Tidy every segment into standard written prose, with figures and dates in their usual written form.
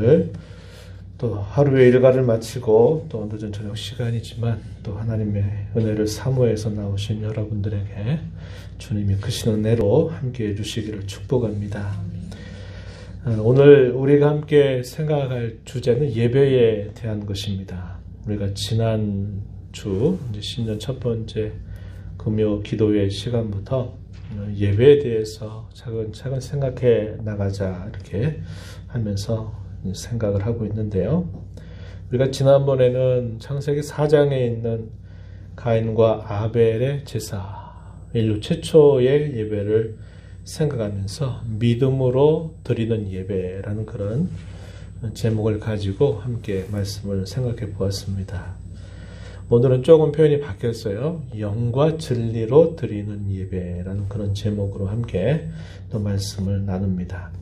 오늘 또 하루의 일과를 마치고 또 늦은 저녁 시간이지만 또 하나님의 은혜를 사모해서 나오신 여러분들에게 주님이 크신 은혜로 함께 해주시기를 축복합니다. 오늘 우리가 함께 생각할 주제는 예배에 대한 것입니다. 우리가 지난 주 신년 첫 번째 금요 기도회 시간부터 예배에 대해서 차근차근 생각해 나가자 이렇게 하면서 생각을 하고 있는데요. 우리가 지난번에는 창세기 4장에 있는 가인과 아벨의 제사, 인류 최초의 예배를 생각하면서 믿음으로 드리는 예배라는 그런 제목을 가지고 함께 말씀을 생각해 보았습니다. 오늘은 조금 표현이 바뀌었어요. 영과 진리로 드리는 예배라는 그런 제목으로 함께 또 말씀을 나눕니다.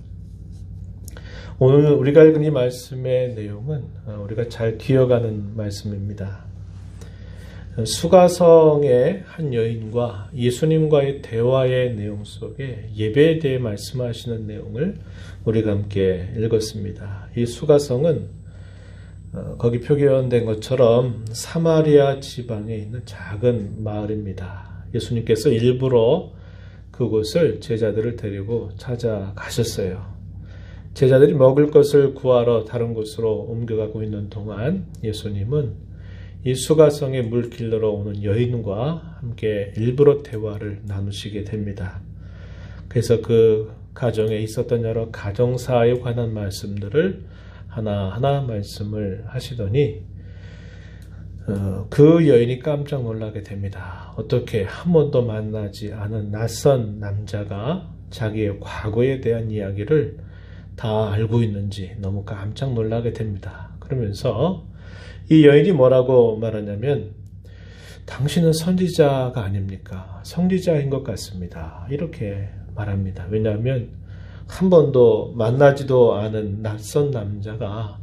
오늘 우리가 읽은 이 말씀의 내용은 우리가 잘 기억하는 말씀입니다. 수가성의 한 여인과 예수님과의 대화의 내용 속에 예배에 대해 말씀하시는 내용을 우리가 함께 읽었습니다. 이 수가성은 거기 표기된 것처럼 사마리아 지방에 있는 작은 마을입니다. 예수님께서 일부러 그곳을 제자들을 데리고 찾아가셨어요. 제자들이 먹을 것을 구하러 다른 곳으로 옮겨가고 있는 동안 예수님은 이 수가성의 물길로 오는 여인과 함께 일부러 대화를 나누시게 됩니다. 그래서 그 가정에 있었던 여러 가정사에 관한 말씀들을 하나하나 말씀을 하시더니 그 여인이 깜짝 놀라게 됩니다. 어떻게 한 번도 만나지 않은 낯선 남자가 자기의 과거에 대한 이야기를 다 알고 있는지 너무 깜짝 놀라게 됩니다. 그러면서 이 여인이 뭐라고 말하냐면 당신은 선지자가 아닙니까? 선지자인 것 같습니다. 이렇게 말합니다. 왜냐하면 한 번도 만나지도 않은 낯선 남자가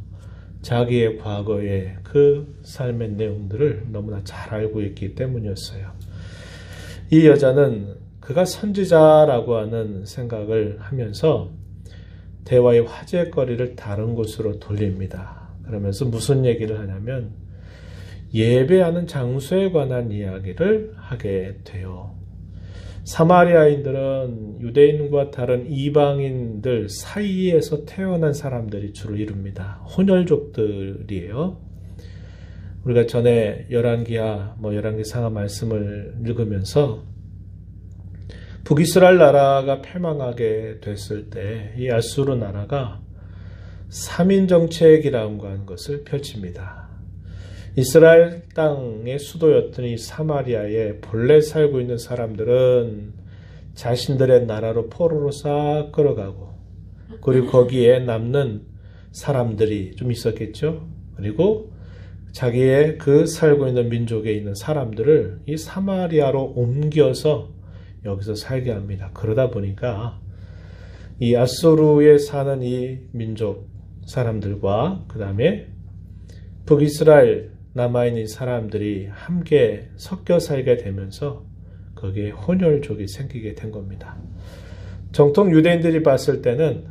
자기의 과거의 그 삶의 내용들을 너무나 잘 알고 있기 때문이었어요. 이 여자는 그가 선지자라고 하는 생각을 하면서 대화의 화제거리를 다른 곳으로 돌립니다. 그러면서 무슨 얘기를 하냐면 예배하는 장소에 관한 이야기를 하게 돼요. 사마리아인들은 유대인과 다른 이방인들 사이에서 태어난 사람들이 주로 이룹니다. 혼혈족들이에요. 우리가 전에 열왕기하, 열왕기상하 말씀을 읽으면서 북이스라엘 나라가 패망하게 됐을 때 이 아수르 나라가 3인 정책이라고 하는 것을 펼칩니다. 이스라엘 땅의 수도였던 이 사마리아에 본래 살고 있는 사람들은 자신들의 나라로 포로로 싹 끌어가고 그리고 거기에 남는 사람들이 좀 있었겠죠. 그리고 자기의 그 살고 있는 민족에 있는 사람들을 이 사마리아로 옮겨서 여기서 살게 합니다. 그러다 보니까 이 아수르에 사는 이 민족 사람들과 그 다음에 북이스라엘 남아있는 사람들이 함께 섞여 살게 되면서 거기에 혼혈족이 생기게 된 겁니다. 정통 유대인들이 봤을 때는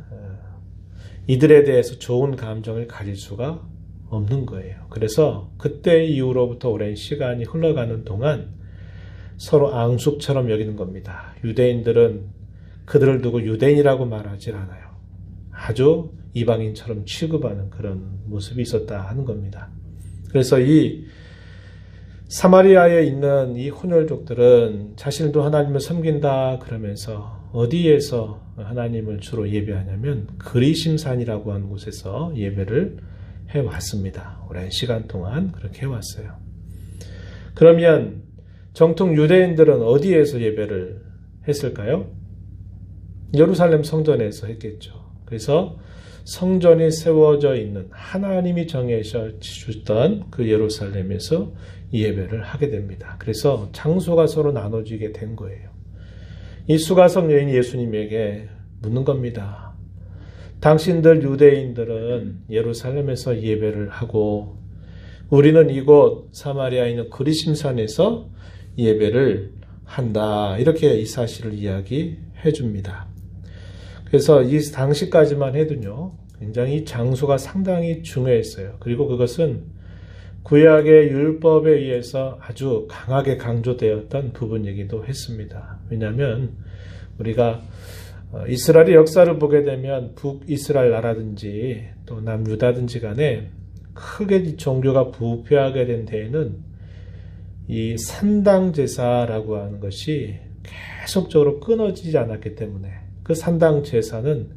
이들에 대해서 좋은 감정을 가질 수가 없는 거예요. 그래서 그때 이후로부터 오랜 시간이 흘러가는 동안 서로 앙숙처럼 여기는 겁니다. 유대인들은 그들을 두고 유대인이라고 말하지 않아요. 아주 이방인처럼 취급하는 그런 모습이 있었다 하는 겁니다. 그래서 이 사마리아에 있는 이 혼혈족들은 자신도 하나님을 섬긴다 그러면서 어디에서 하나님을 주로 예배하냐면 그리심산이라고 하는 곳에서 예배를 해왔습니다. 오랜 시간 동안 그렇게 해왔어요. 그러면 정통 유대인들은 어디에서 예배를 했을까요? 예루살렘 성전에서 했겠죠. 그래서 성전이 세워져 있는 하나님이 정해서 주셨던 그 예루살렘에서 예배를 하게 됩니다. 그래서 장소가 서로 나눠지게 된 거예요. 이 수가성 여인이 예수님에게 묻는 겁니다. 당신들 유대인들은 예루살렘에서 예배를 하고 우리는 이곳 사마리아에 있는 그리심산에서 예배를 한다. 이렇게 이 사실을 이야기해 줍니다. 그래서 이 당시까지만 해도요. 굉장히 장소가 상당히 중요했어요. 그리고 그것은 구약의 율법에 의해서 아주 강하게 강조되었던 부분이기도 했습니다. 왜냐하면 우리가 이스라엘의 역사를 보게 되면 북이스라엘 나라든지 또 남유다든지 간에 크게 종교가 부패하게 된 데에는 이 산당 제사라고 하는 것이 계속적으로 끊어지지 않았기 때문에 그 산당 제사는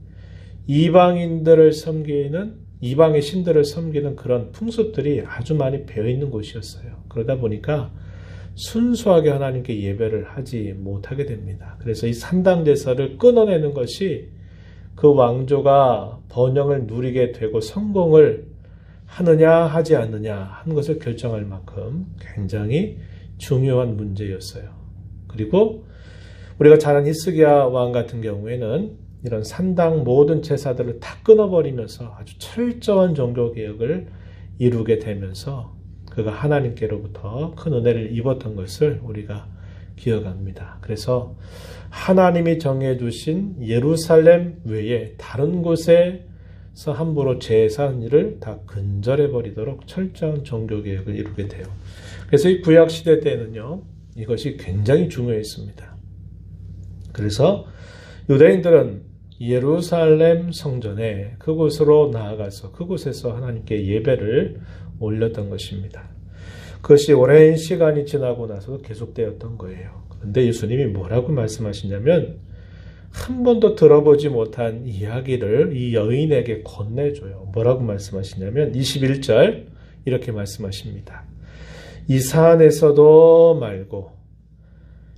이방인들을 섬기는 이방의 신들을 섬기는 그런 풍습들이 아주 많이 배어 있는 곳이었어요. 그러다 보니까 순수하게 하나님께 예배를 하지 못하게 됩니다. 그래서 이 산당 제사를 끊어내는 것이 그 왕조가 번영을 누리게 되고 성공을 하느냐 하지 않느냐 하는 것을 결정할 만큼 굉장히 중요한 문제였어요. 그리고 우리가 잘 아는 히스기야 왕 같은 경우에는 이런 산당 모든 제사들을 다 끊어버리면서 아주 철저한 종교개혁을 이루게 되면서 그가 하나님께로부터 큰 은혜를 입었던 것을 우리가 기억합니다. 그래서 하나님이 정해주신 예루살렘 외에 다른 곳에서 함부로 제사한 일을 다 근절해버리도록 철저한 종교개혁을 이루게 돼요. 그래서 이 구약시대 때는요, 이것이 굉장히 중요했습니다. 그래서 유대인들은 예루살렘 성전에 그곳으로 나아가서 그곳에서 하나님께 예배를 올렸던 것입니다. 그것이 오랜 시간이 지나고 나서도 계속되었던 거예요. 그런데 예수님이 뭐라고 말씀하시냐면 한 번도 들어보지 못한 이야기를 이 여인에게 건네줘요. 뭐라고 말씀하시냐면 21절 이렇게 말씀하십니다. 이 산에서도 말고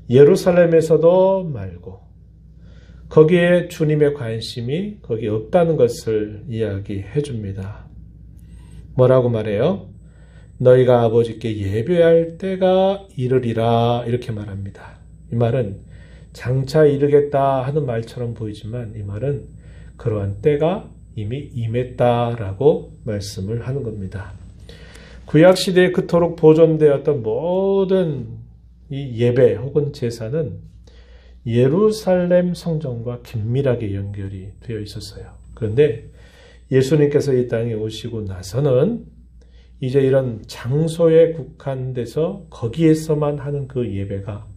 예루살렘에서도 말고 거기에 주님의 관심이 거기 없다는 것을 이야기해 줍니다. 뭐라고 말해요? 너희가 아버지께 예배할 때가 이르리라 이렇게 말합니다. 이 말은 장차 이르겠다 하는 말처럼 보이지만 이 말은 그러한 때가 이미 임했다라고 말씀을 하는 겁니다. 구약시대에 그토록 보존되었던 모든 이 예배 혹은 제사는 예루살렘 성전과 긴밀하게 연결이 되어 있었어요. 그런데 예수님께서 이 땅에 오시고 나서는 이제 이런 장소에 국한돼서 거기에서만 하는 그 예배가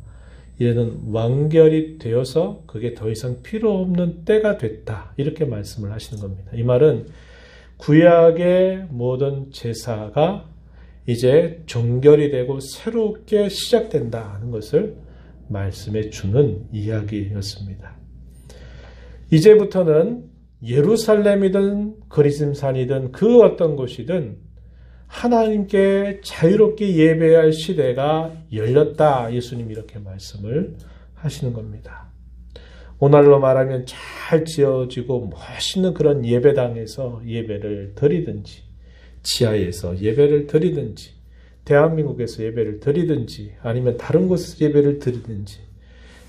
이제는 완결이 되어서 그게 더 이상 필요 없는 때가 됐다. 이렇게 말씀을 하시는 겁니다. 이 말은 구약의 모든 제사가 이제 종결이 되고 새롭게 시작된다 하는 것을 말씀해 주는 이야기였습니다. 이제부터는 예루살렘이든 거리즘산이든 그 어떤 곳이든 하나님께 자유롭게 예배할 시대가 열렸다. 예수님이 이렇게 말씀을 하시는 겁니다. 오늘날로 말하면 잘 지어지고 멋있는 그런 예배당에서 예배를 드리든지 지하에서 예배를 드리든지 대한민국에서 예배를 드리든지 아니면 다른 곳에서 예배를 드리든지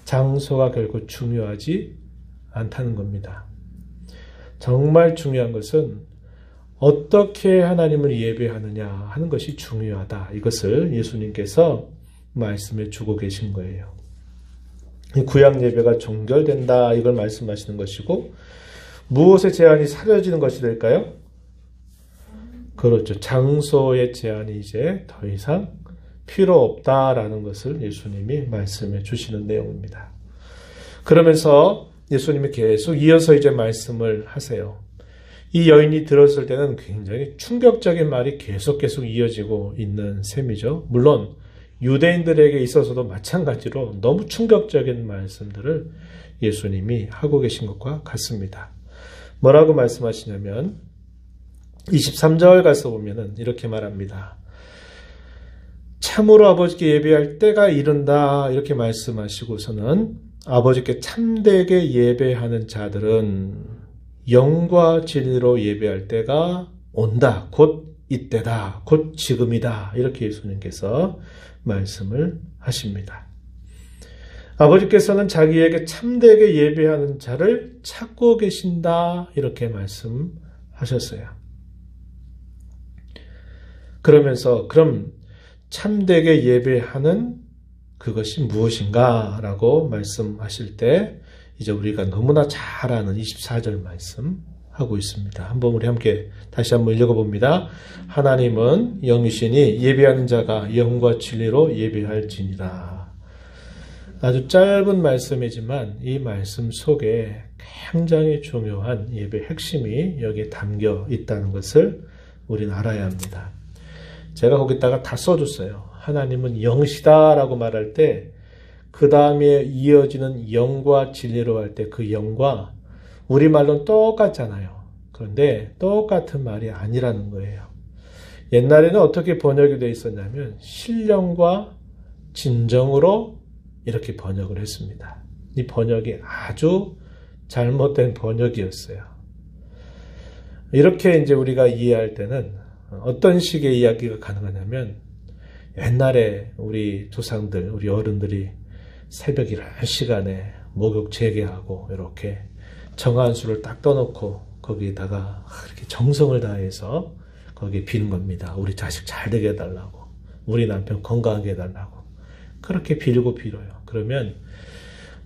장소가 결코 중요하지 않다는 겁니다. 정말 중요한 것은 어떻게 하나님을 예배하느냐 하는 것이 중요하다. 이것을 예수님께서 말씀해 주고 계신 거예요. 구약 예배가 종결된다 이걸 말씀하시는 것이고 무엇의 제한이 사라지는 것이 될까요? 그렇죠. 장소의 제한이 이제 더 이상 필요 없다라는 것을 예수님이 말씀해 주시는 내용입니다. 그러면서 예수님이 계속 이어서 이제 말씀을 하세요. 이 여인이 들었을 때는 굉장히 충격적인 말이 계속 이어지고 있는 셈이죠. 물론 유대인들에게 있어서도 마찬가지로 너무 충격적인 말씀들을 예수님이 하고 계신 것과 같습니다. 뭐라고 말씀하시냐면 23절 가서 보면은 이렇게 말합니다. 참으로 아버지께 예배할 때가 이른다 이렇게 말씀하시고서는 아버지께 참되게 예배하는 자들은 영과 진리로 예배할 때가 온다. 곧 이때다. 곧 지금이다. 이렇게 예수님께서 말씀을 하십니다. 아버지께서는 자기에게 참되게 예배하는 자를 찾고 계신다. 이렇게 말씀하셨어요. 그러면서 그럼 참되게 예배하는 그것이 무엇인가 라고 말씀하실 때 이제 우리가 너무나 잘 아는 24절 말씀 하고 있습니다. 한번 우리 함께 다시 한번 읽어봅니다. 하나님은 영이시니 예배하는 자가 영과 진리로 예배할지니라. 아주 짧은 말씀이지만 이 말씀 속에 굉장히 중요한 예배 핵심이 여기에 담겨 있다는 것을 우리는 알아야 합니다. 제가 거기다가 다 써줬어요. 하나님은 영이시다라고 말할 때 그 다음에 이어지는 영과 진리로 할 때 그 영과 우리말로는 똑같잖아요. 그런데 똑같은 말이 아니라는 거예요. 옛날에는 어떻게 번역이 되어 있었냐면 신령과 진정으로 이렇게 번역을 했습니다. 이 번역이 아주 잘못된 번역이었어요. 이렇게 이제 우리가 이해할 때는 어떤 식의 이야기가 가능하냐면 옛날에 우리 조상들, 우리 어른들이 새벽 이런 시간에 목욕 재개하고 이렇게 정한수를 딱 떠놓고 거기에다가 이렇게 정성을 다해서 거기에 비는 겁니다. 우리 자식 잘 되게 해달라고, 우리 남편 건강하게 해달라고 그렇게 빌고 빌어요. 그러면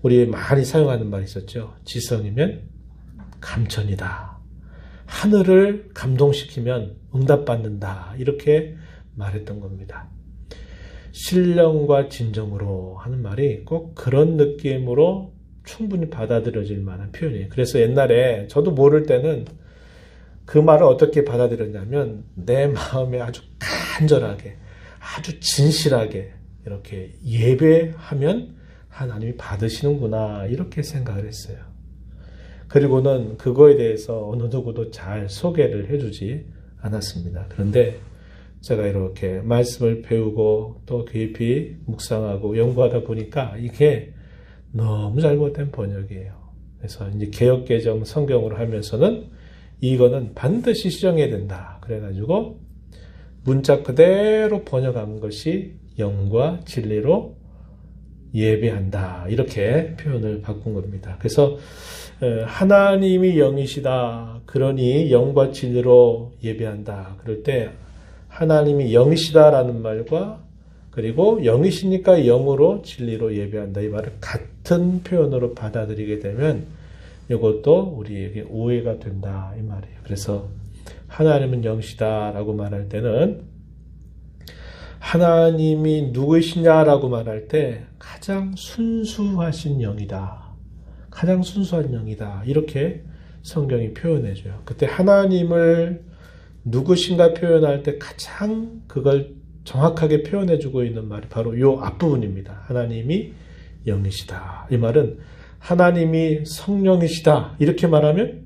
우리 많이 사용하는 말이 있었죠. 지성이면 감천이다. 하늘을 감동시키면 응답받는다. 이렇게 말했던 겁니다. 신령과 진정으로 하는 말이 꼭 그런 느낌으로 충분히 받아들여질 만한 표현이에요. 그래서 옛날에 저도 모를 때는 그 말을 어떻게 받아들였냐면 내 마음에 아주 간절하게, 아주 진실하게 이렇게 예배하면 하나님이 받으시는구나 이렇게 생각을 했어요. 그리고는 그거에 대해서 어느 누구도 잘 소개를 해주지 않았습니다. 그런데 제가 이렇게 말씀을 배우고 또 깊이 묵상하고 연구하다 보니까 이게 너무 잘못된 번역이에요. 그래서 이제 개역개정 성경으로 하면서는 이거는 반드시 시정해야 된다. 그래가지고 문자 그대로 번역한 것이 영과 진리로 예배한다. 이렇게 표현을 바꾼 겁니다. 그래서 하나님이 영이시다. 그러니 영과 진리로 예배한다. 그럴 때 하나님이 영이시다라는 말과 그리고 영이시니까 영으로 진리로 예배한다. 이 말을 같은 표현으로 받아들이게 되면 이것도 우리에게 오해가 된다. 이 말이에요. 그래서 하나님은 영이시다라고 말할 때는 하나님이 누구이시냐라고 말할 때 가장 순수하신 영이다. 가장 순수한 영이다. 이렇게 성경이 표현해줘요. 그때 하나님을 누구신가 표현할 때 가장 그걸 정확하게 표현해주고 있는 말이 바로 이 앞부분입니다. 하나님이 영이시다. 이 말은 하나님이 성령이시다. 이렇게 말하면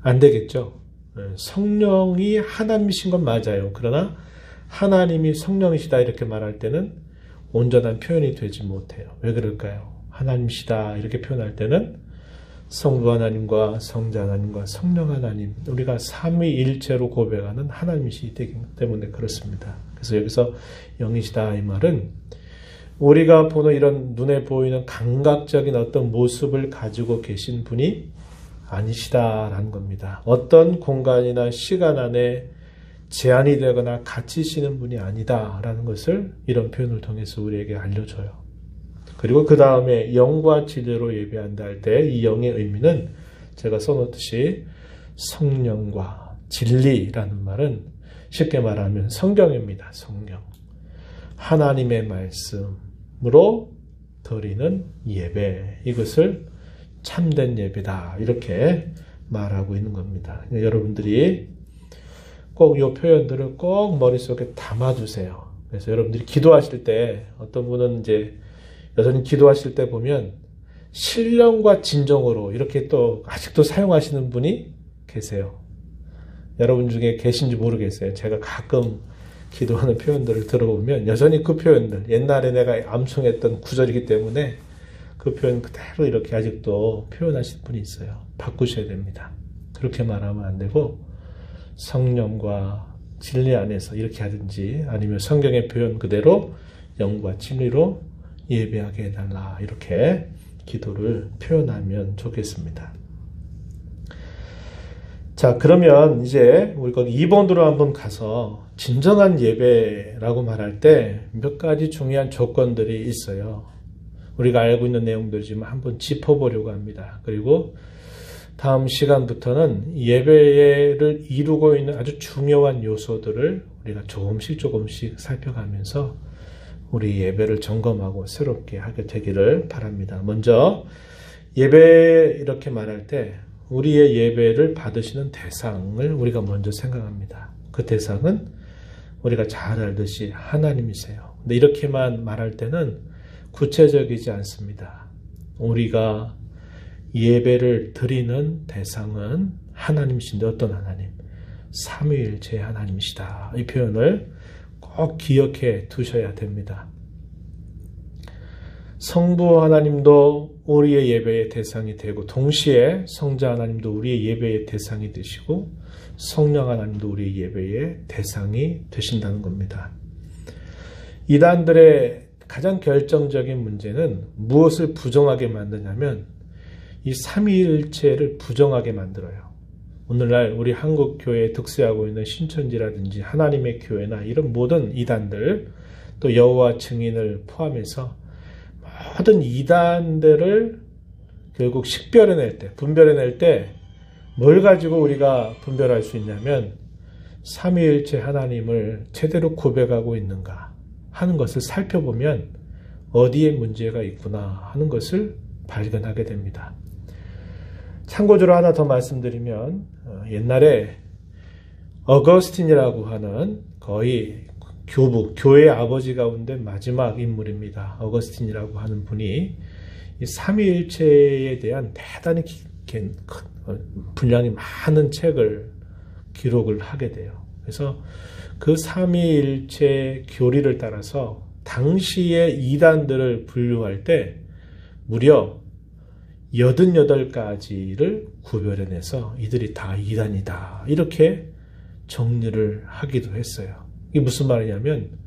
안 되겠죠. 성령이 하나님이신 건 맞아요. 그러나 하나님이 성령이시다 이렇게 말할 때는 온전한 표현이 되지 못해요. 왜 그럴까요? 하나님이시다 이렇게 표현할 때는 성부 하나님과 성자 하나님과 성령 하나님, 우리가 삼위일체로 고백하는 하나님이시기 때문에 그렇습니다. 그래서 여기서 영이시다 이 말은 우리가 보는 이런 눈에 보이는 감각적인 어떤 모습을 가지고 계신 분이 아니시다라는 겁니다. 어떤 공간이나 시간 안에 제한이 되거나 갇히시는 분이 아니다라는 것을 이런 표현을 통해서 우리에게 알려줘요. 그리고 그 다음에 영과 진리로 예배한다 할 때 이 영의 의미는 제가 써놓듯이 성령과 진리라는 말은 쉽게 말하면 성경입니다. 성경. 하나님의 말씀으로 드리는 예배. 이것을 참된 예배다. 이렇게 말하고 있는 겁니다. 여러분들이 꼭 이 표현들을 꼭 머릿속에 담아주세요. 그래서 여러분들이 기도하실 때 어떤 분은 이제 여전히 기도하실 때 보면 신령과 진정으로 이렇게 또 아직도 사용하시는 분이 계세요. 여러분 중에 계신지 모르겠어요. 제가 가끔 기도하는 표현들을 들어보면 여전히 그 표현들, 옛날에 내가 암송했던 구절이기 때문에 그 표현 그대로 이렇게 아직도 표현하시는 분이 있어요. 바꾸셔야 됩니다. 그렇게 말하면 안 되고 성령과 진리 안에서 이렇게 하든지 아니면 성경의 표현 그대로 영과 진리로 예배하게 해달라 이렇게 기도를 표현하면 좋겠습니다. 자, 그러면 이제 우리 거기 2번으로 한번 가서 진정한 예배라고 말할 때 몇 가지 중요한 조건들이 있어요. 우리가 알고 있는 내용들이지만 한번 짚어보려고 합니다. 그리고 다음 시간부터는 예배를 이루고 있는 아주 중요한 요소들을 우리가 조금씩 살펴가면서 우리 예배를 점검하고 새롭게 하게 되기를 바랍니다. 먼저 예배 이렇게 말할 때 우리의 예배를 받으시는 대상을 우리가 먼저 생각합니다. 그 대상은 우리가 잘 알듯이 하나님이세요. 근데 이렇게만 말할 때는 구체적이지 않습니다. 우리가 예배를 드리는 대상은 하나님이신데 어떤 하나님? 삼위일체 하나님이시다. 이 표현을 꼭 기억해 두셔야 됩니다. 성부 하나님도 우리의 예배의 대상이 되고 동시에 성자 하나님도 우리의 예배의 대상이 되시고 성령 하나님도 우리의 예배의 대상이 되신다는 겁니다. 이단들의 가장 결정적인 문제는 무엇을 부정하게 만드냐면 이 삼위일체를 부정하게 만들어요. 오늘날 우리 한국 교회에 득세하고 있는 신천지라든지 하나님의 교회나 이런 모든 이단들 또 여호와 증인을 포함해서 모든 이단들을 결국 식별해낼 때, 분별해낼 때 뭘 가지고 우리가 분별할 수 있냐면 삼위일체 하나님을 제대로 고백하고 있는가 하는 것을 살펴보면 어디에 문제가 있구나 하는 것을 발견하게 됩니다. 참고적으로 하나 더 말씀드리면 옛날에 어거스틴이라고 하는 거의 교회의 아버지 가운데 마지막 인물입니다. 어거스틴이라고 하는 분이 이 삼위일체에 대한 대단히 분량이 많은 책을 기록을 하게 돼요. 그래서 그 삼위일체 교리를 따라서 당시의 이단들을 분류할 때 무려 88가지를 구별해내서 이들이 다 이단이다 이렇게 정리를 하기도 했어요. 이게 무슨 말이냐면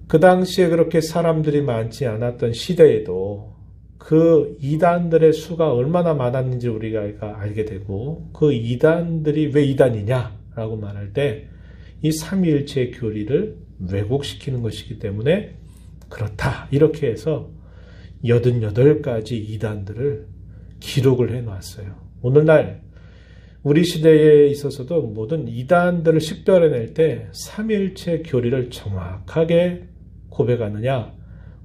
그 당시에 그렇게 사람들이 많지 않았던 시대에도 그 이단들의 수가 얼마나 많았는지 우리가 알게 되고 그 이단들이 왜 이단이냐라고 말할 때 이 삼위일체 교리를 왜곡시키는 것이기 때문에 그렇다 이렇게 해서 88가지 이단들을 기록을 해놨어요. 오늘날 우리 시대에 있어서도 모든 이단들을 식별해낼 때 삼위일체 교리를 정확하게 고백하느냐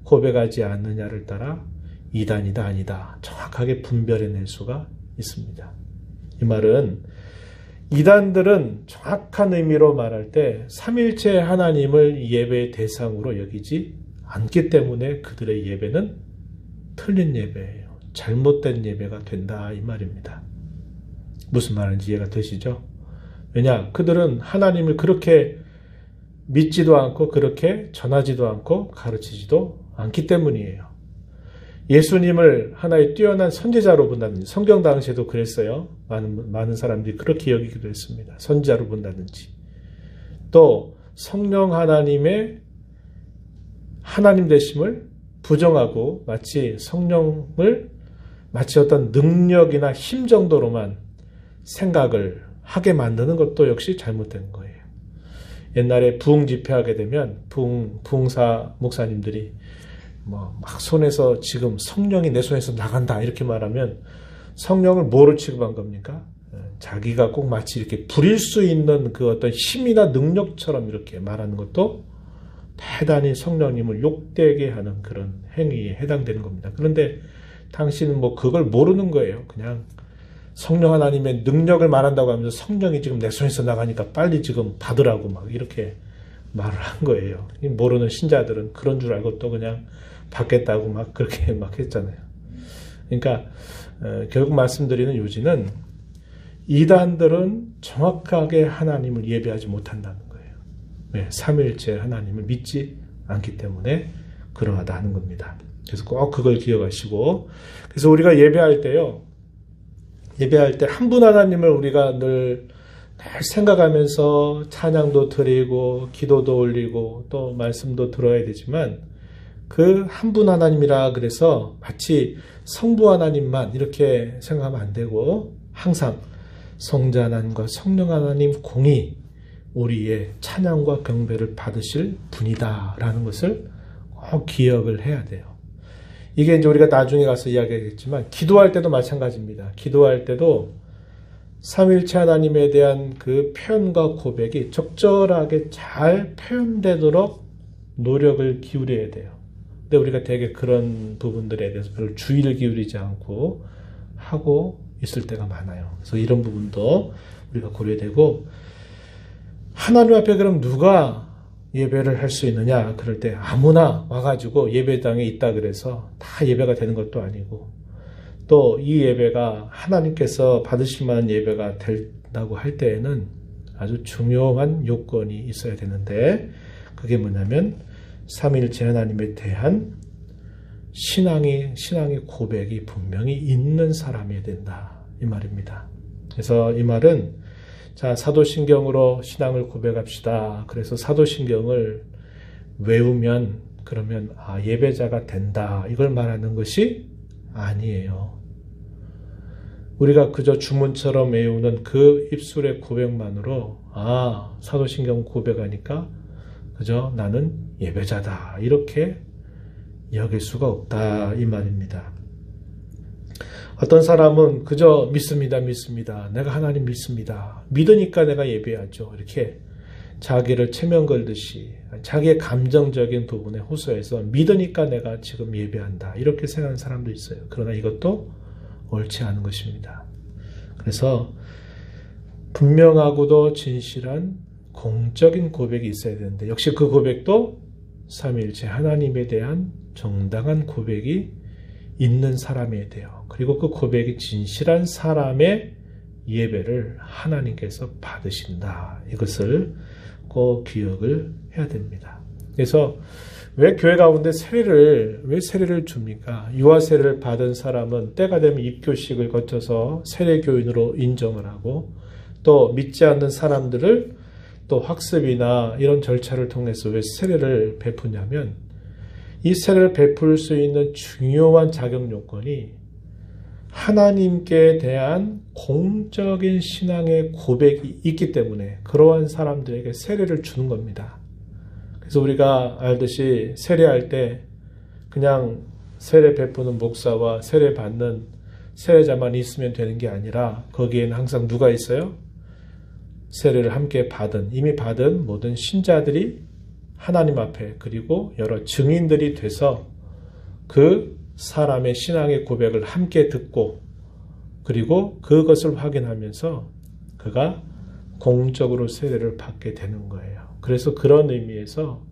고백하지 않느냐를 따라 이단이다 아니다 정확하게 분별해낼 수가 있습니다. 이 말은 이단들은 정확한 의미로 말할 때 삼위일체 하나님을 예배의 대상으로 여기지 않기 때문에 그들의 예배는 틀린 예배예요. 잘못된 예배가 된다 이 말입니다. 무슨 말인지 이해가 되시죠? 왜냐? 그들은 하나님을 그렇게 믿지도 않고 그렇게 전하지도 않고 가르치지도 않기 때문이에요. 예수님을 하나의 뛰어난 선지자로 본다든지 성경 당시에도 그랬어요. 많은 사람들이 그렇게 여기기도 했습니다. 선지자로 본다든지 또 성령 하나님의 하나님 되심을 부정하고 마치 성령을 마치 어떤 능력이나 힘 정도로만 생각을 하게 만드는 것도 역시 잘못된 거예요. 옛날에 부흥 집회하게 되면 부흥사 목사님들이 막 손에서 지금 성령이 내 손에서 나간다 이렇게 말하면 성령을 뭐로 취급한 겁니까? 자기가 꼭 마치 이렇게 부릴 수 있는 그 어떤 힘이나 능력처럼 이렇게 말하는 것도 대단히 성령님을 욕되게 하는 그런 행위에 해당되는 겁니다. 그런데 당신은 그걸 모르는 거예요. 그냥 성령 하나님의 능력을 말한다고 하면서 성령이 지금 내 손에서 나가니까 빨리 지금 받으라고 막 이렇게 말을 한 거예요. 모르는 신자들은 그런 줄 알고 또 그냥 받겠다고 막 그렇게 막 했잖아요. 그러니까 결국 말씀드리는 요지는 이단들은 정확하게 하나님을 예배하지 못한다는 거예요. 네, 삼위일체 하나님을 믿지 않기 때문에 그러하다 하는 겁니다. 그래서 꼭 그걸 기억하시고 그래서 우리가 예배할 때요. 예배할 때 한 분 하나님을 우리가 늘 생각하면서 찬양도 드리고 기도도 올리고 또 말씀도 들어야 되지만 그 한 분 하나님이라 그래서 마치 성부 하나님만 이렇게 생각하면 안 되고 항상 성자 하나님과 성령 하나님 공이 우리의 찬양과 경배를 받으실 분이다라는 것을 꼭 기억을 해야 돼요. 이게 이제 우리가 나중에 가서 이야기하겠지만 기도할 때도 마찬가지입니다. 기도할 때도 삼위일체 하나님에 대한 그 표현과 고백이 적절하게 잘 표현되도록 노력을 기울여야 돼요. 근데 우리가 되게 그런 부분들에 대해서 별로 주의를 기울이지 않고 하고 있을 때가 많아요. 그래서 이런 부분도 우리가 고려되고, 하나님 앞에 그럼 누가 예배를 할 수 있느냐? 그럴 때 아무나 와가지고 예배당에 있다 그래서 다 예배가 되는 것도 아니고, 또 이 예배가 하나님께서 받으실 만한 예배가 된다고 할 때에는 아주 중요한 요건이 있어야 되는데, 그게 뭐냐면 삼위일체 하나님에 대한 신앙의 고백이 분명히 있는 사람이 된다, 이 말입니다. 그래서 이 말은, 자, 사도신경으로 신앙을 고백합시다. 그래서 사도신경을 외우면 그러면 예배자가 된다, 이걸 말하는 것이 아니에요. 우리가 그저 주문처럼 외우는 그 입술의 고백만으로 사도신경 고백하니까 그저 나는 예배자다, 이렇게 여길 수가 없다, 이 말입니다. 어떤 사람은 그저 믿습니다. 내가 하나님 믿습니다. 믿으니까 내가 예배하죠. 이렇게 자기를 체면 걸듯이 자기의 감정적인 부분에 호소해서 믿으니까 내가 지금 예배한다, 이렇게 생각하는 사람도 있어요. 그러나 이것도 옳지 않은 것입니다. 그래서 분명하고도 진실한 공적인 고백이 있어야 되는데, 역시 그 고백도 삼위일체 하나님에 대한 정당한 고백이 있는 사람이어야 돼요. 그리고 그 고백이 진실한 사람의 예배를 하나님께서 받으신다, 이것을 꼭 기억을 해야 됩니다. 그래서 왜 교회 가운데 세례를 줍니까? 유아 세례를 받은 사람은 때가 되면 입교식을 거쳐서 세례교인으로 인정을 하고, 또 믿지 않는 사람들을 또 학습이나 이런 절차를 통해서 왜 세례를 베푸냐면, 이 세례를 베풀 수 있는 중요한 자격 요건이 하나님께 대한 공적인 신앙의 고백이 있기 때문에 그러한 사람들에게 세례를 주는 겁니다. 그래서 우리가 알듯이 세례할 때 그냥 세례 베푸는 목사와 세례 받는 세례자만 있으면 되는 게 아니라, 거기에는 항상 누가 있어요? 세례를 함께 이미 받은 모든 신자들이 하나님 앞에, 그리고 여러 증인들이 돼서 그 사람의 신앙의 고백을 함께 듣고, 그리고 그것을 확인하면서 그가 공적으로 세례를 받게 되는 거예요. 그래서 그런 의미에서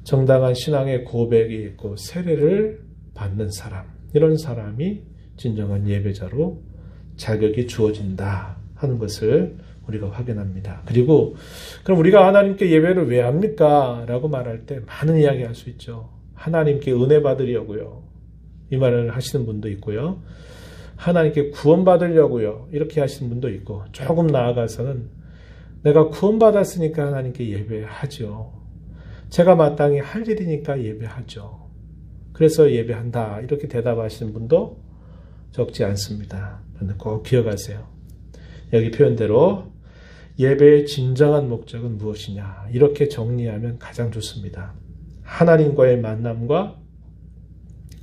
정당한 신앙의 고백이 있고 세례를 받는 사람, 이런 사람이 진정한 예배자로 자격이 주어진다 하는 것을 우리가 확인합니다. 그리고 그럼 우리가 하나님께 예배를 왜 합니까? 라고 말할 때 많은 이야기 할 수 있죠. 하나님께 은혜 받으려고요, 이 말을 하시는 분도 있고요. 하나님께 구원 받으려고요, 이렇게 하시는 분도 있고, 조금 나아가서는 내가 구원 받았으니까 하나님께 예배하죠. 제가 마땅히 할 일이니까 예배하죠. 그래서 예배한다, 이렇게 대답하시는 분도 적지 않습니다. 그런데 꼭 기억하세요. 여기 표현대로 예배의 진정한 목적은 무엇이냐, 이렇게 정리하면 가장 좋습니다. 하나님과의 만남과,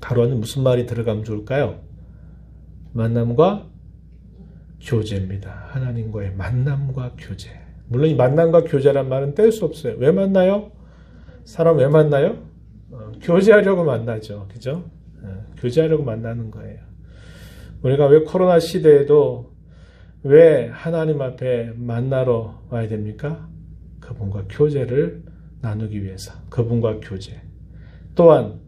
가로 안에 무슨 말이 들어가면 좋을까요? 만남과 교제입니다. 하나님과의 만남과 교제. 물론 이 만남과 교제란 말은 뗄 수 없어요. 왜 만나요? 사람 왜 만나요? 교제하려고 만나죠. 그죠? 교제하려고 만나는 거예요. 우리가 왜 코로나 시대에도 왜 하나님 앞에 만나러 와야 됩니까? 그분과 교제를 나누기 위해서. 그분과 교제. 또한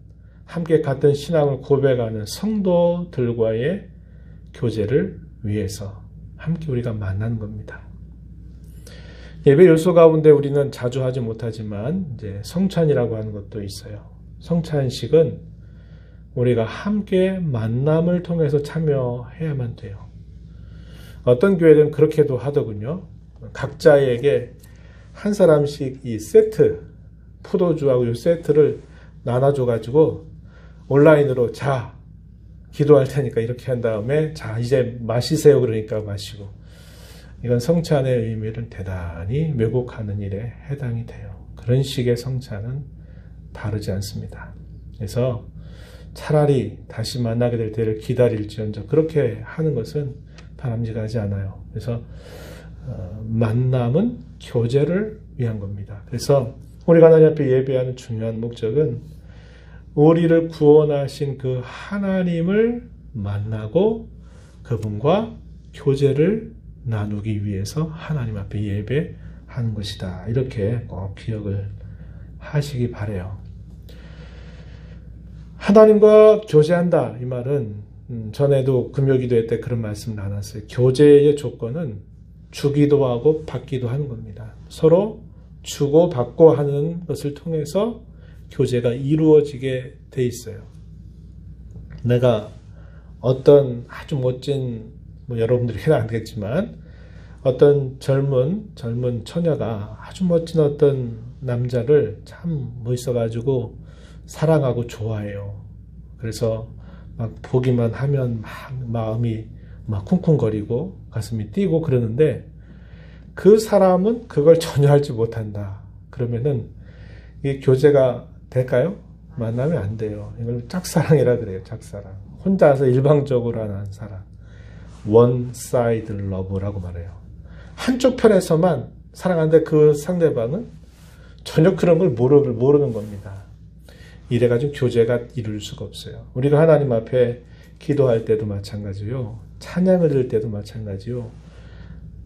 함께 같은 신앙을 고백하는 성도들과의 교제를 위해서 함께 우리가 만나는 겁니다. 예배 요소 가운데 우리는 자주 하지 못하지만 이제 성찬이라고 하는 것도 있어요. 성찬식은 우리가 함께 만남을 통해서 참여해야만 돼요. 어떤 교회들은 그렇게도 하더군요. 각자에게 한 사람씩 이 세트, 포도주하고 이 세트를 나눠줘가지고 온라인으로 자, 기도할 테니까 이렇게 한 다음에 자, 이제 마시세요. 그러니까 마시고. 이건 성찬의 의미를 대단히 왜곡하는 일에 해당이 돼요. 그런 식의 성찬은 바르지 않습니다. 그래서 차라리 다시 만나게 될 때를 기다릴지언정 그렇게 하는 것은 바람직하지 않아요. 그래서 만남은 교제를 위한 겁니다. 그래서 우리가 하나님 앞에 예배하는 중요한 목적은 우리를 구원하신 그 하나님을 만나고 그분과 교제를 나누기 위해서 하나님 앞에 예배하는 것이다. 이렇게 꼭 기억을 하시기 바라요. 하나님과 교제한다. 이 말은 전에도 금요기도회 때 그런 말씀 나눴어요. 교제의 조건은 주기도 하고 받기도 하는 겁니다. 서로 주고 받고 하는 것을 통해서 교제가 이루어지게 돼 있어요. 내가 어떤 아주 멋진, 여러분들이 해도 안 되겠지만 어떤 젊은 처녀가 아주 멋진 어떤 남자를 참 멋있어가지고 사랑하고 좋아해요. 그래서 막 보기만 하면 막 마음이 막 쿵쿵거리고 가슴이 뛰고 그러는데 그 사람은 그걸 전혀 알지 못한다. 그러면은 이 교제가 될까요? 만나면 안 돼요. 이걸 짝사랑이라 그래요. 짝사랑. 혼자서 일방적으로 하는 사랑. one side love라고 말해요. 한쪽 편에서만 사랑하는데 그 상대방은 전혀 그런 걸 모르는 겁니다. 이래가지고 교제가 이룰 수가 없어요. 우리가 하나님 앞에 기도할 때도 마찬가지요. 찬양을 들을 때도 마찬가지요.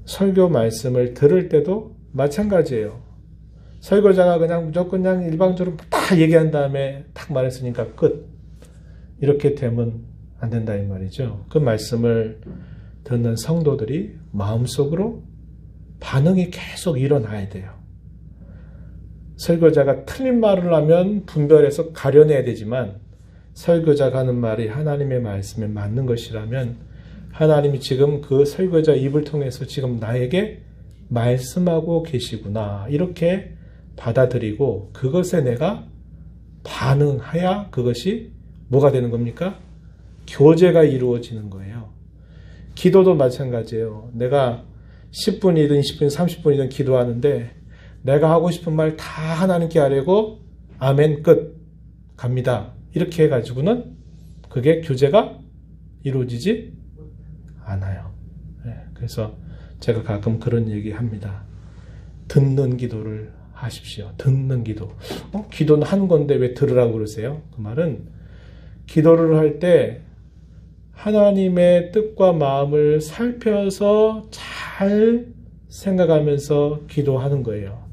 설교 말씀을 들을 때도 마찬가지예요. 설교자가 그냥 무조건 그냥 일방적으로 다 얘기한 다음에 딱 말했으니까 끝. 이렇게 되면 안 된다 이 말이죠. 그 말씀을 듣는 성도들이 마음속으로 반응이 계속 일어나야 돼요. 설교자가 틀린 말을 하면 분별해서 가려내야 되지만 설교자가 하는 말이 하나님의 말씀에 맞는 것이라면 하나님이 지금 그 설교자 입을 통해서 지금 나에게 말씀하고 계시구나 이렇게 받아들이고 그것에 내가 반응해야 그것이 뭐가 되는 겁니까? 교제가 이루어지는 거예요. 기도도 마찬가지예요. 내가 10분이든 20분, 30분이든 기도하는데 내가 하고 싶은 말 다 하나님께 하려고 아멘 끝 갑니다. 이렇게 해가지고는 그게 교제가 이루어지지 않아요. 그래서 제가 가끔 그런 얘기 합니다. 듣는 기도를 하십시오. 듣는 기도. 기도는 한 건데 왜 들으라고 그러세요? 그 말은 기도를 할 때 하나님의 뜻과 마음을 살펴서 잘 생각하면서 기도하는 거예요.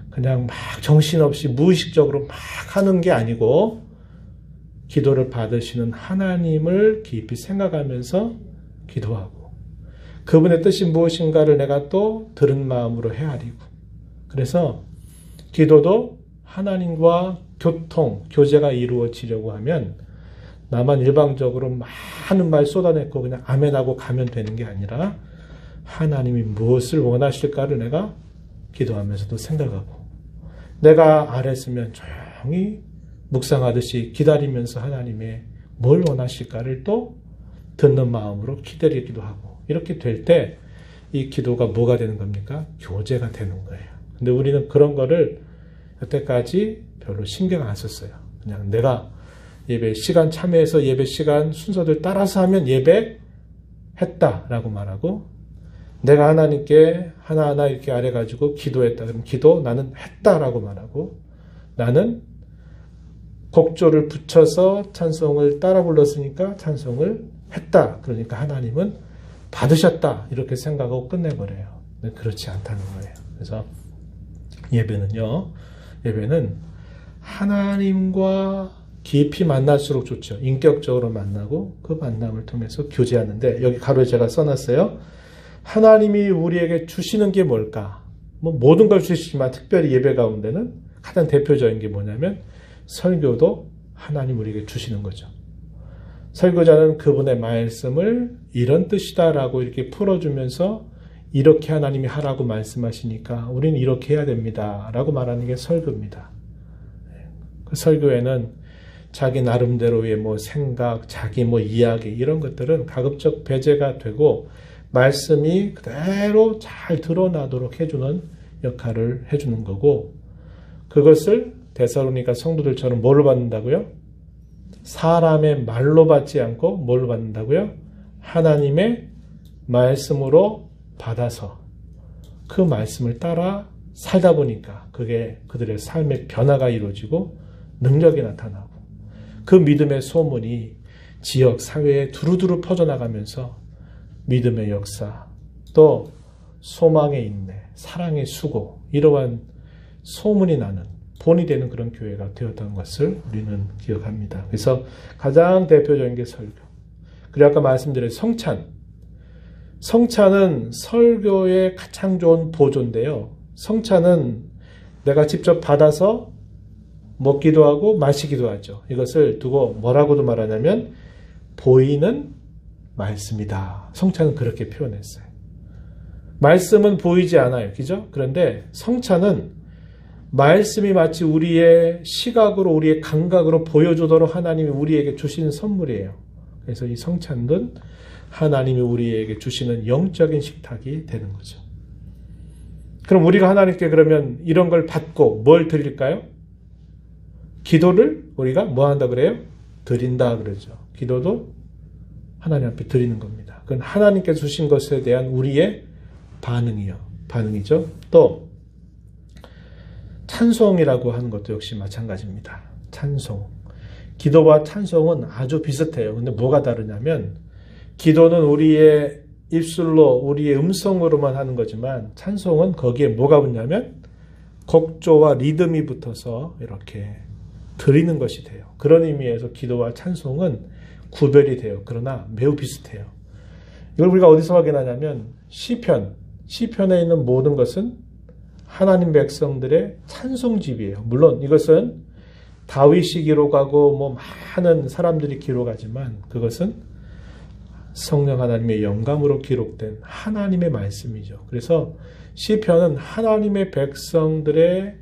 그냥 막 정신없이 무의식적으로 막 하는 게 아니고 기도를 받으시는 하나님을 깊이 생각하면서 기도하고 그분의 뜻이 무엇인가를 내가 또 들은 마음으로 헤아리고 그래서 기도도 하나님과 교제가 이루어지려고 하면 나만 일방적으로 많은 말 쏟아내고 그냥 아멘하고 가면 되는 게 아니라 하나님이 무엇을 원하실까를 내가 기도하면서도 생각하고 내가 알았으면 조용히 묵상하듯이 기다리면서 하나님의 뭘 원하실까를 또 듣는 마음으로 기다리기도 하고 이렇게 될 때 이 기도가 뭐가 되는 겁니까? 교제가 되는 거예요. 근데 우리는 그런 거를 여태까지 별로 신경 안 썼어요. 그냥 내가 예배 시간 참여해서 예배 시간 순서들 따라서 하면 예배했다라고 말하고 내가 하나님께 하나하나 이렇게 아뢰가지고 기도했다. 그럼 기도 나는 했다라고 말하고 나는 곡조를 붙여서 찬송을 따라 불렀으니까 찬송을 했다. 그러니까 하나님은 받으셨다. 이렇게 생각하고 끝내버려요. 근데 그렇지 않다는 거예요. 그래서 예배는 하나님과 깊이 만날수록 좋죠. 인격적으로 만나고 그 만남을 통해서 교제하는데 여기 가로에 제가 써놨어요. 하나님이 우리에게 주시는 게 뭘까? 모든 걸 주시지만 특별히 예배 가운데는 가장 대표적인 게 뭐냐면 설교도 하나님 우리에게 주시는 거죠. 설교자는 그분의 말씀을 이런 뜻이다라고 이렇게 풀어주면서 이렇게 하나님이 하라고 말씀하시니까 우리는 이렇게 해야 됩니다. 라고 말하는 게 설교입니다. 그 설교에는 자기 나름대로의 생각, 자기 이야기 이런 것들은 가급적 배제가 되고 말씀이 그대로 잘 드러나도록 해주는 역할을 해주는 거고 그것을 데살로니가 성도들처럼 뭐를 받는다고요? 사람의 말로 받지 않고 뭘로 받는다고요? 하나님의 말씀으로 받아서 그 말씀을 따라 살다 보니까 그게 그들의 삶의 변화가 이루어지고 능력이 나타나고 그 믿음의 소문이 지역 사회에 두루두루 퍼져나가면서 믿음의 역사, 또 소망의 인내, 사랑의 수고, 이러한 소문이 나는 본이 되는 그런 교회가 되었던 것을 우리는 기억합니다. 그래서 가장 대표적인 게 설교. 그리고 아까 말씀드린 성찬. 성찬은 설교의 가장 좋은 보조인데요. 성찬은 내가 직접 받아서 먹기도 하고 마시기도 하죠. 이것을 두고 뭐라고도 말하냐면 보이는 말씀이다. 성찬은 그렇게 표현했어요. 말씀은 보이지 않아요. 그죠? 그런데 성찬은 말씀이 마치 우리의 시각으로, 우리의 감각으로 보여주도록 하나님이 우리에게 주시는 선물이에요. 그래서 이 성찬은 하나님이 우리에게 주시는 영적인 식탁이 되는 거죠. 그럼 우리가 하나님께 그러면 이런 걸 받고 뭘 드릴까요? 기도를 우리가 뭐 한다 그래요? 드린다 그러죠. 기도도 하나님 앞에 드리는 겁니다. 그건 하나님께 주신 것에 대한 우리의 반응이죠. 또 찬송이라고 하는 것도 역시 마찬가지입니다. 찬송. 기도와 찬송은 아주 비슷해요. 근데 뭐가 다르냐면 기도는 우리의 입술로, 우리의 음성으로만 하는 거지만 찬송은 거기에 뭐가 붙냐면 곡조와 리듬이 붙어서 이렇게 드리는 것이 돼요. 그런 의미에서 기도와 찬송은 구별이 돼요. 그러나 매우 비슷해요. 이걸 우리가 어디서 확인하냐면 시편에 있는 모든 것은 하나님 백성들의 찬송집이에요. 물론 이것은 다윗이 기록하고 많은 사람들이 기록하지만 그것은 성령 하나님의 영감으로 기록된 하나님의 말씀이죠. 그래서 시편은 하나님의 백성들의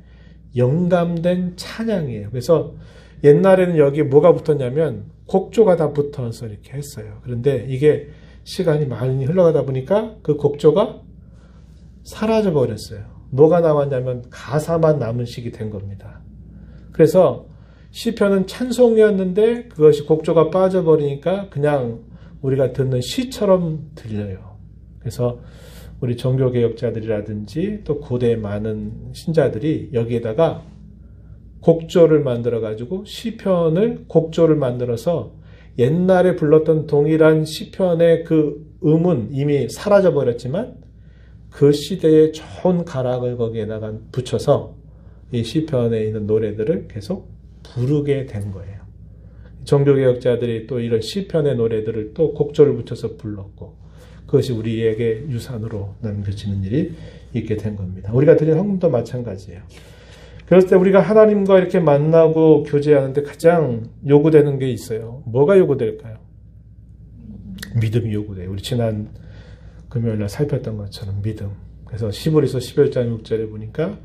영감된 찬양이에요. 그래서 옛날에는 여기에 뭐가 붙었냐면 곡조가 다 붙어서 이렇게 했어요. 그런데 이게 시간이 많이 흘러가다 보니까 그 곡조가 사라져 버렸어요. 뭐가 남았냐면 가사만 남은 식이 된 겁니다. 그래서 시편은 찬송이었는데 그것이 곡조가 빠져버리니까 그냥 우리가 듣는 시처럼 들려요. 그래서 우리 종교개혁자들이라든지 또 고대의 많은 신자들이 여기에다가 곡조를 만들어가지고 시편을 곡조를 만들어서 옛날에 불렀던 동일한 시편의 그 음은 이미 사라져버렸지만 그 시대의 좋은 가락을 거기에다가 붙여서 이 시편에 있는 노래들을 계속 부르게 된 거예요. 종교개혁자들이 또 이런 시편의 노래들을 또 곡조를 붙여서 불렀고 그것이 우리에게 유산으로 남겨지는 일이 있게 된 겁니다. 우리가 드린 헌금도 마찬가지예요. 그럴 때 우리가 하나님과 이렇게 만나고 교제하는데 가장 요구되는 게 있어요. 뭐가 요구될까요? 믿음이 요구돼요. 우리 지난 금요일날 살폈던 것처럼 믿음. 그래서 시브리서 11장 6절에 보니까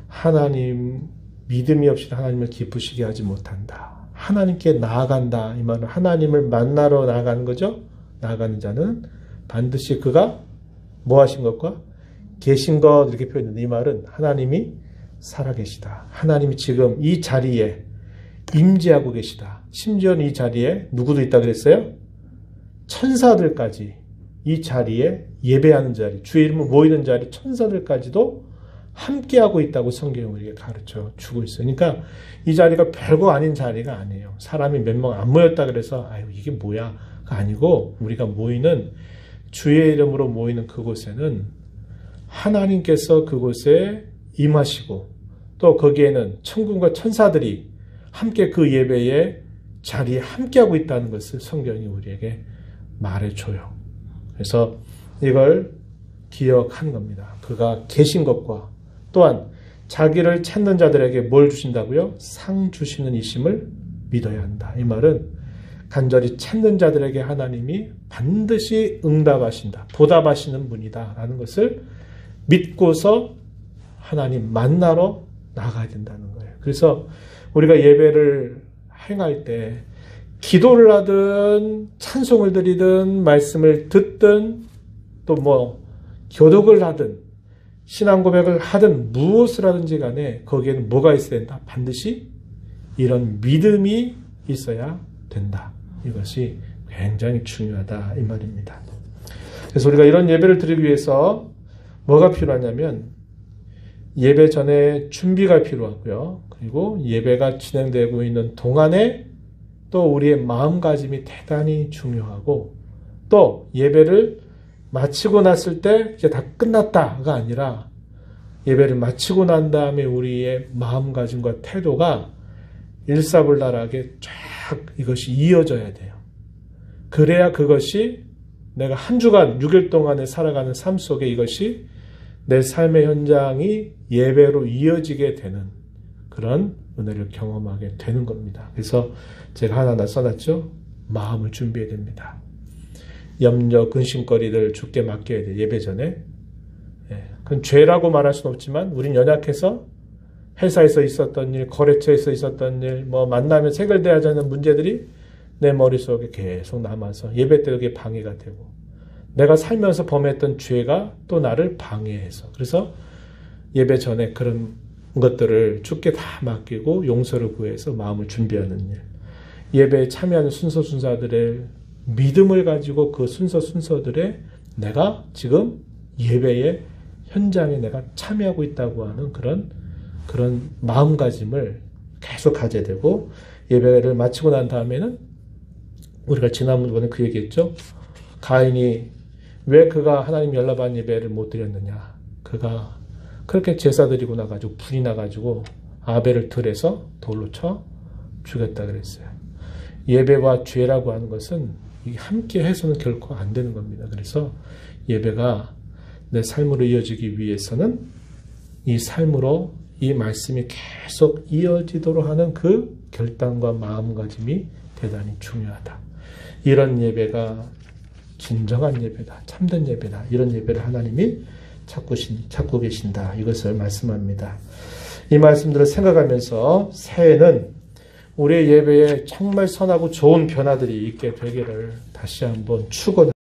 하나님 믿음이 없이 하나님을 기쁘시게 하지 못한다. 하나님께 나아간다. 이 말은 하나님을 만나러 나아가는 거죠. 나아가는 자는 반드시 그가 뭐 하신 것과 계신 것 이렇게 표현했는데 이 말은 하나님이 살아계시다. 하나님이 지금 이 자리에 임재하고 계시다. 심지어는 이 자리에 누구도 있다 그랬어요? 천사들까지 이 자리에 예배하는 자리, 주의 이름을 모이는 자리 천사들까지도 함께하고 있다고 성경이 우리에게 가르쳐 주고 있어요. 그러니까 이 자리가 별거 아닌 자리가 아니에요. 사람이 몇 명 안 모였다 그래서 아유 이게 뭐야? 가 아니고 우리가 모이는 주의 이름으로 모이는 그곳에는 하나님께서 그곳에 임하시고 또 거기에는 천군과 천사들이 함께 그 예배의 자리에 함께하고 있다는 것을 성경이 우리에게 말해줘요. 그래서 이걸 기억한 겁니다. 그가 계신 것과 또한 자기를 찾는 자들에게 뭘 주신다고요? 상 주시는 이심을 믿어야 한다. 이 말은 간절히 찾는 자들에게 하나님이 반드시 응답하신다. 보답하시는 분이다. 라는 것을 믿고서 하나님 만나러 나가야 된다는 거예요. 그래서 우리가 예배를 행할 때 기도를 하든 찬송을 드리든 말씀을 듣든 또 교독을 하든 신앙 고백을 하든 무엇을 하든지 간에 거기에는 뭐가 있어야 된다? 반드시 이런 믿음이 있어야 된다. 이것이 굉장히 중요하다 이 말입니다. 그래서 우리가 이런 예배를 드리기 위해서 뭐가 필요하냐면 예배 전에 준비가 필요하고요. 그리고 예배가 진행되고 있는 동안에 또 우리의 마음가짐이 대단히 중요하고, 또 예배를 마치고 났을 때 이제 다 끝났다가 아니라 예배를 마치고 난 다음에 우리의 마음가짐과 태도가 일사불란하게 쫙 이것이 이어져야 돼요. 그래야 그것이 내가 한 주간 6일 동안에 살아가는 삶 속에 이것이 내 삶의 현장이 예배로 이어지게 되는 그런 은혜를 경험하게 되는 겁니다. 그래서 제가 하나 써놨죠. 마음을 준비해야 됩니다. 염려, 근심거리를 주께 맡겨야 돼요. 예배 전에. 그건 죄라고 말할 수는 없지만 우린 연약해서 회사에서 있었던 일, 거래처에서 있었던 일, 만나면 해결돼야 하는 문제들이 내 머릿속에 계속 남아서 예배 때 그게 방해가 되고, 내가 살면서 범했던 죄가 또 나를 방해해서, 그래서 예배 전에 그런 것들을 주께 다 맡기고 용서를 구해서 마음을 준비하는 일, 예배에 참여하는 순서들의 믿음을 가지고 그 순서들에 내가 지금 예배의 현장에 내가 참여하고 있다고 하는 그런 마음가짐을 계속 가져야 되고, 예배를 마치고 난 다음에는 우리가 지난번에 그 얘기했죠. 가인이 왜 그가 하나님 연락받은 예배를 못 드렸느냐. 그가 그렇게 제사 드리고 나가지고 불이 나가지고 아벨을 들에서 돌로 쳐 죽였다 그랬어요. 예배와 죄라고 하는 것은 함께 해서는 결코 안 되는 겁니다. 그래서 예배가 내 삶으로 이어지기 위해서는 이 삶으로 이 말씀이 계속 이어지도록 하는 그 결단과 마음가짐이 대단히 중요하다. 이런 예배가 진정한 예배다. 참된 예배다. 이런 예배를 하나님이 찾고 계신다. 이것을 말씀합니다. 이 말씀들을 생각하면서 새해는 우리의 예배에 정말 선하고 좋은 변화들이 있게 되기를 다시 한번 축원합니다.